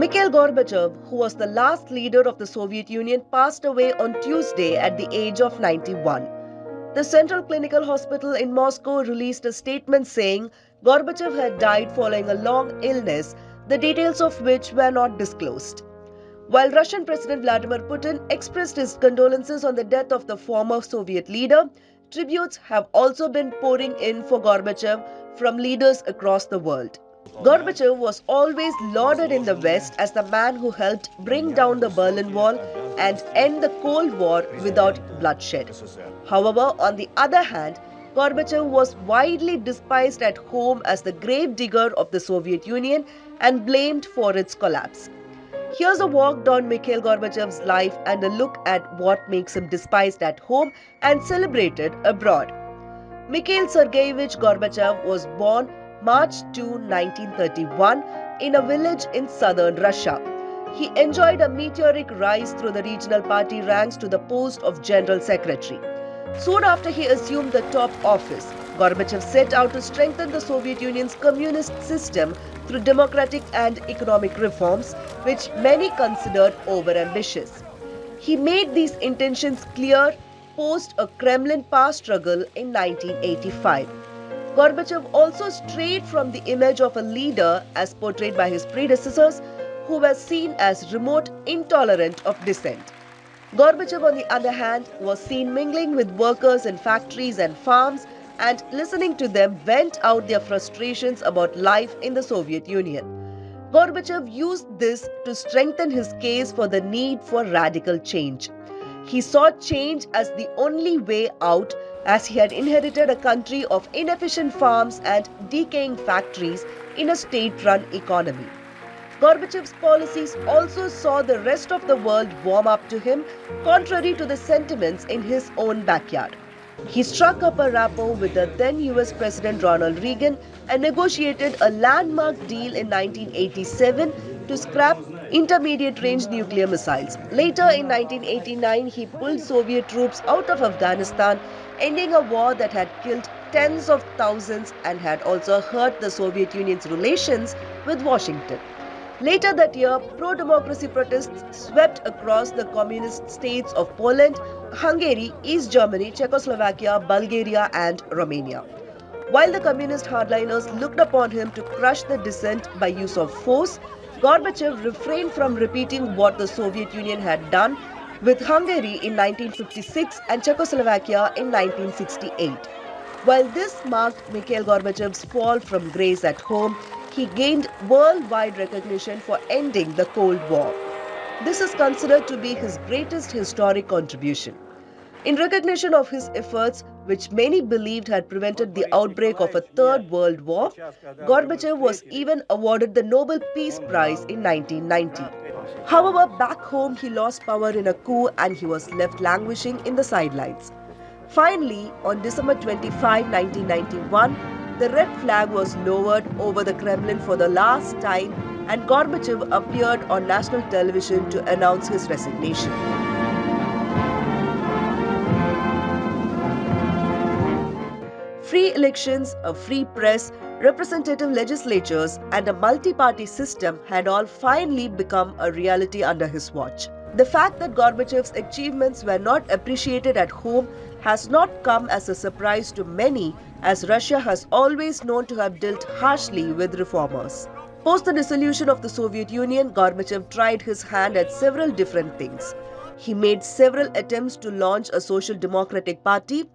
Mikhail Gorbachev, who was the last leader of the Soviet Union, passed away on Tuesday at the age of 91. The Central Clinical Hospital in Moscow released a statement saying Gorbachev had died following a long illness, the details of which were not disclosed. While Russian President Vladimir Putin expressed his condolences on the death of the former Soviet leader, tributes have also been pouring in for Gorbachev from leaders across the world. Gorbachev was always lauded in the West as the man who helped bring down the Berlin Wall and end the Cold War without bloodshed. However, on the other hand, Gorbachev was widely despised at home as the gravedigger of the Soviet Union and blamed for its collapse. Here's a walk down Mikhail Gorbachev's life and a look at what makes him despised at home and celebrated abroad. Mikhail Sergeyevich Gorbachev was born March 2, 1931 in a village in southern Russia. He enjoyed a meteoric rise through the regional party ranks to the post of General Secretary. Soon after he assumed the top office, Gorbachev set out to strengthen the Soviet Union's communist system through democratic and economic reforms, which many considered overambitious. He made these intentions clear post a Kremlin power struggle in 1985. Gorbachev also strayed from the image of a leader as portrayed by his predecessors, who were seen as remote, intolerant of dissent. Gorbachev, on the other hand, was seen mingling with workers in factories and farms and listening to them vent out their frustrations about life in the Soviet Union. Gorbachev used this to strengthen his case for the need for radical change. He saw change as the only way out, as he had inherited a country of inefficient farms and decaying factories in a state-run economy. Gorbachev's policies also saw the rest of the world warm up to him, contrary to the sentiments in his own backyard. He struck up a rapport with the then US President Ronald Reagan and negotiated a landmark deal in 1987 to scrap intermediate-range nuclear missiles. Later in 1989, he pulled Soviet troops out of Afghanistan, ending a war that had killed tens of thousands and had also hurt the Soviet Union's relations with Washington. Later that year, pro-democracy protests swept across the communist states of Poland, Hungary, East Germany, Czechoslovakia, Bulgaria, and Romania. While the communist hardliners looked upon him to crush the dissent by use of force, Gorbachev refrained from repeating what the Soviet Union had done with Hungary in 1956 and Czechoslovakia in 1968. While this marked Mikhail Gorbachev's fall from grace at home, he gained worldwide recognition for ending the Cold War. This is considered to be his greatest historic contribution. In recognition of his efforts, which many believed had prevented the outbreak of a Third World War, Gorbachev was even awarded the Nobel Peace Prize in 1990. However, back home he lost power in a coup and he was left languishing in the sidelines. Finally, on December 25, 1991, the red flag was lowered over the Kremlin for the last time and Gorbachev appeared on national television to announce his resignation. Free elections, a free press, representative legislatures, and a multi-party system had all finally become a reality under his watch. The fact that Gorbachev's achievements were not appreciated at home has not come as a surprise to many, as Russia has always known to have dealt harshly with reformers. Post the dissolution of the Soviet Union, Gorbachev tried his hand at several different things. He made several attempts to launch a social democratic party,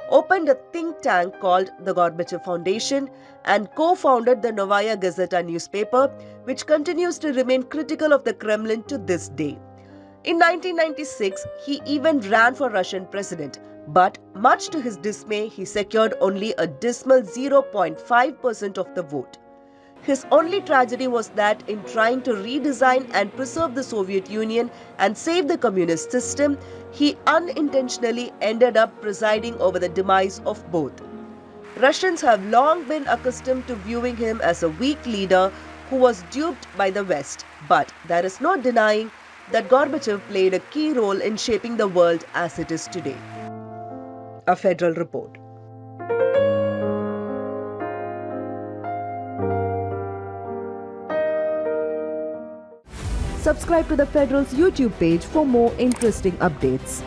opened a think tank called the Gorbachev Foundation, and co-founded the Novaya Gazeta newspaper, which continues to remain critical of the Kremlin to this day. In 1996, he even ran for Russian president, but much to his dismay, he secured only a dismal 0.5% of the vote. His only tragedy was that in trying to redesign and preserve the Soviet Union and save the communist system, he unintentionally ended up presiding over the demise of both. Russians have long been accustomed to viewing him as a weak leader who was duped by the West, but there is no denying that Gorbachev played a key role in shaping the world as it is today. A Federal Report. Subscribe to the Federal's YouTube page for more interesting updates.